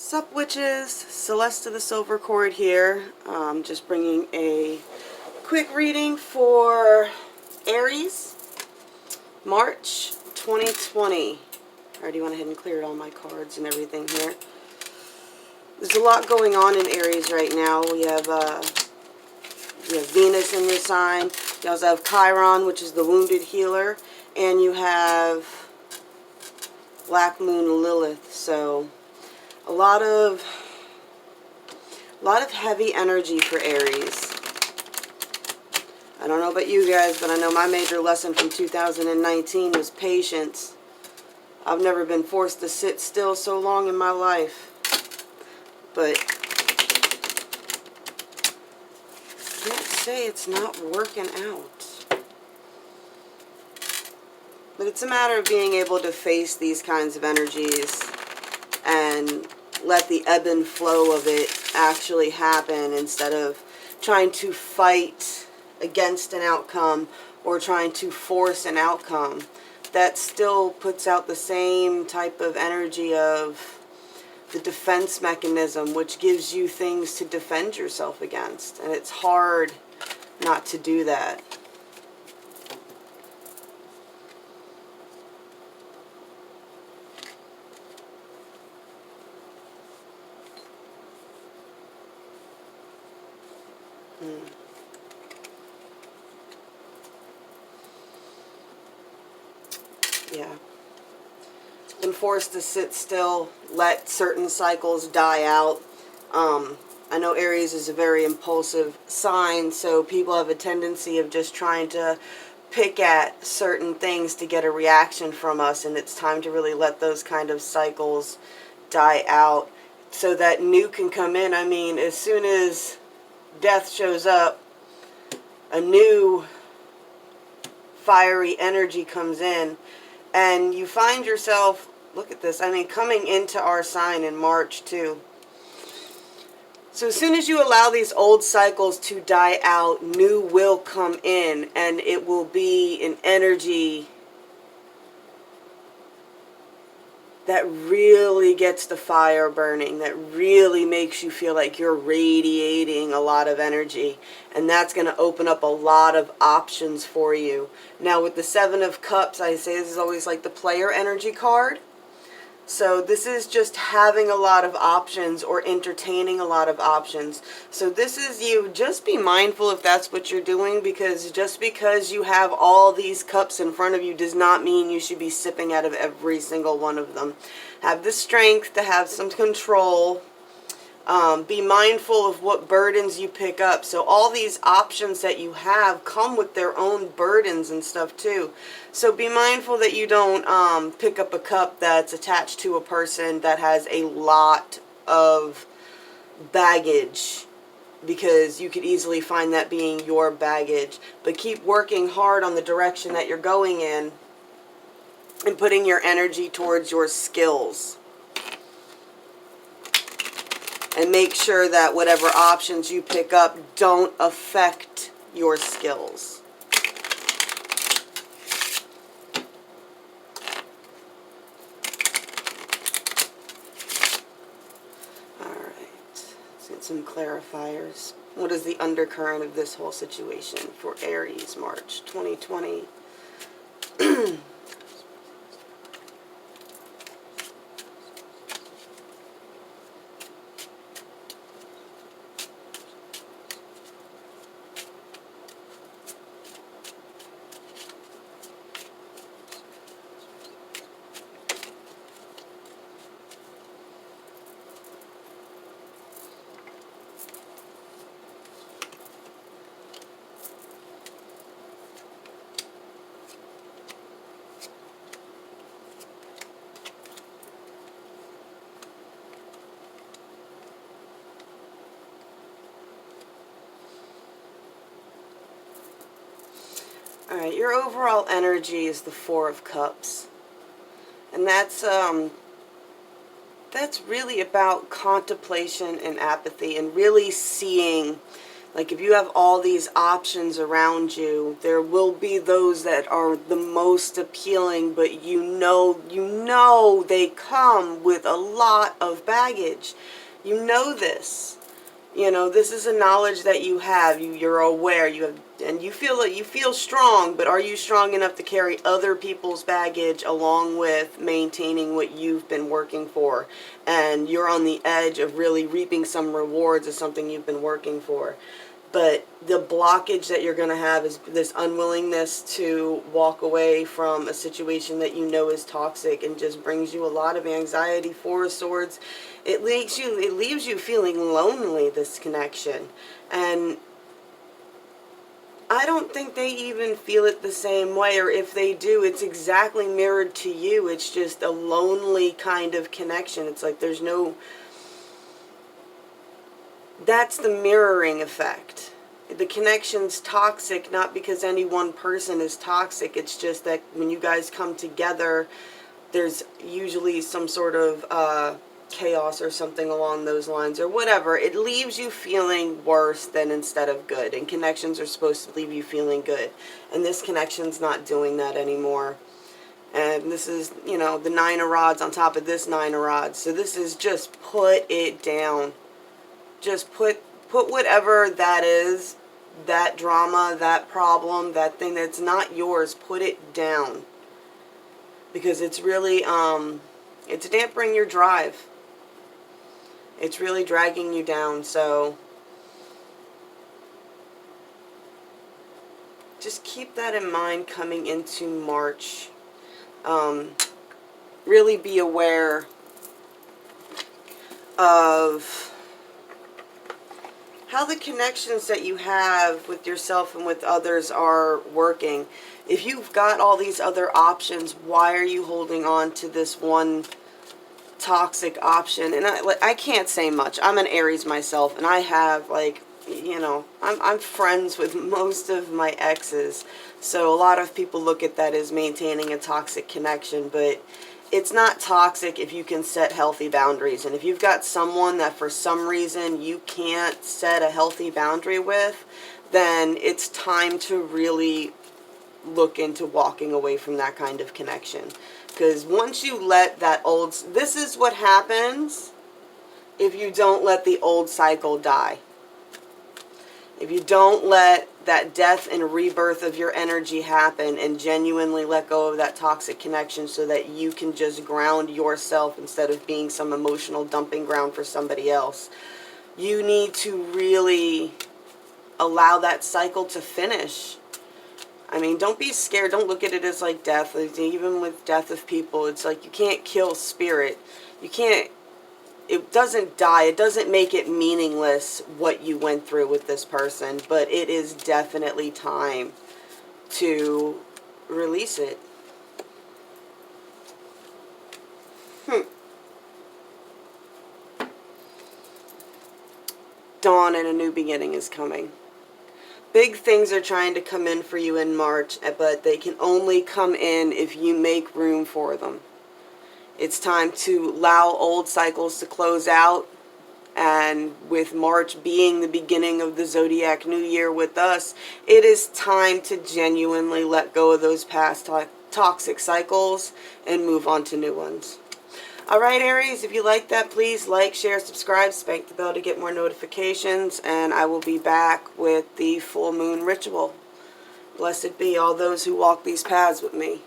Sup witches, Celeste the Silver Cord here. Just bringing a quick reading for Aries, March 2020. I already went ahead and cleared all my cards and everything here. There's a lot going on in Aries right now. We have Venus in your sign. You also have Chiron, which is the wounded healer, and you have Black Moon Lilith. So a lot of heavy energy for Aries. I don't know about you guys, but I know my major lesson from 2019 was patience. I've never been forced to sit still so long in my life. But I can't say it's not working out. But it's a matter of being able to face these kinds of energies and let the ebb and flow of it actually happen instead of trying to fight against an outcome or trying to force an outcome. That still puts out the same type of energy of the defense mechanism, which gives you things to defend yourself against. And it's hard not to do that. Yeah. Been forced to sit still, let certain cycles die out. I know Aries is a very impulsive sign, so people have a tendency of just trying to pick at certain things to get a reaction from us, and it's time to really let those kind of cycles die out so that new can come in. I mean, as soon as death shows up, a new fiery energy comes in, and you find yourself, look at this, I mean, coming into our sign in March too. So as soon as you allow these old cycles to die out, new will come in, and it will be an energy that really gets the fire burning, that really makes you feel like you're radiating a lot of energy. And that's going to open up a lot of options for you. Now with the Seven of Cups, I say this is always like the player energy card. So this is just having a lot of options or entertaining a lot of options. So this is you. Just be mindful if that's what you're doing, because just because you have all these cups in front of you does not mean you should be sipping out of every single one of them. Have the strength to have some control. Be mindful of what burdens you pick up. So all these options that you have come with their own burdens and stuff too. So be mindful that you don't pick up a cup that's attached to a person that has a lot of baggage, because you could easily find that being your baggage. But keep working hard on the direction that you're going in and putting your energy towards your skills. And make sure that whatever options you pick up don't affect your skills. Alright, let's get some clarifiers. What is the undercurrent of this whole situation for Aries, March 2020? Alright, your overall energy is the Four of Cups. And that's really about contemplation and apathy, and really seeing Like if you have all these options around you, there will be those that are the most appealing, but you know they come with a lot of baggage. You know this. You know, this is a knowledge that you have. You're aware. You have, and you feel that you feel strong, but are you strong enough to carry other people's baggage along with maintaining what you've been working for? And you're on the edge of really reaping some rewards of something you've been working for. But the blockage that you're going to have is this unwillingness to walk away from a situation that you know is toxic and just brings you a lot of anxiety. Four of Swords, it leaves you feeling lonely, this connection. And I don't think they even feel it the same way, or if they do, it's exactly mirrored to you. It's just a lonely kind of connection. It's like there's no... That's the mirroring effect. The connection's toxic, not because any one person is toxic. It's just that when you guys come together, there's usually some sort of chaos or something along those lines, or whatever. It leaves you feeling worse than instead of good. And connections are supposed to leave you feeling good. And this connection's not doing that anymore. And this is, you know, the Nine of Rods on top of this Nine of Rods. So this is just put it down. Just put whatever that is, that drama, that problem, that thing that's not yours, put it down. Because it's really, it's dampening your drive. It's really dragging you down, so just keep that in mind coming into March. Really be aware of how the connections that you have with yourself and with others are working. If you've got all these other options, why are you holding on to this one toxic option? And I can't say much. I'm an Aries myself, and I have, like, you know, I'm friends with most of my exes. So a lot of people look at that as maintaining a toxic connection, but it's not toxic if you can set healthy boundaries. And if you've got someone that for some reason you can't set a healthy boundary with, then it's time to really look into walking away from that kind of connection. Because once you let that old... This is what happens if you don't let the old cycle die. If you don't let that death and rebirth of your energy happen and genuinely let go of that toxic connection so that you can just ground yourself instead of being some emotional dumping ground for somebody else, you need to really allow that cycle to finish. I mean, don't be scared. Don't look at it as like death. Even with death of people, it's like you can't kill spirit. You can't... It doesn't die. It doesn't make it meaningless what you went through with this person. But it is definitely time to release it. Dawn and a new beginning is coming. Big things are trying to come in for you in March, but they can only come in if you make room for them. It's time to allow old cycles to close out, and with March being the beginning of the Zodiac New Year with us, it is time to genuinely let go of those past toxic cycles and move on to new ones. Alright, Aries, if you like that, please like, share, subscribe, spank the bell to get more notifications, and I will be back with the full moon ritual. Blessed be all those who walk these paths with me.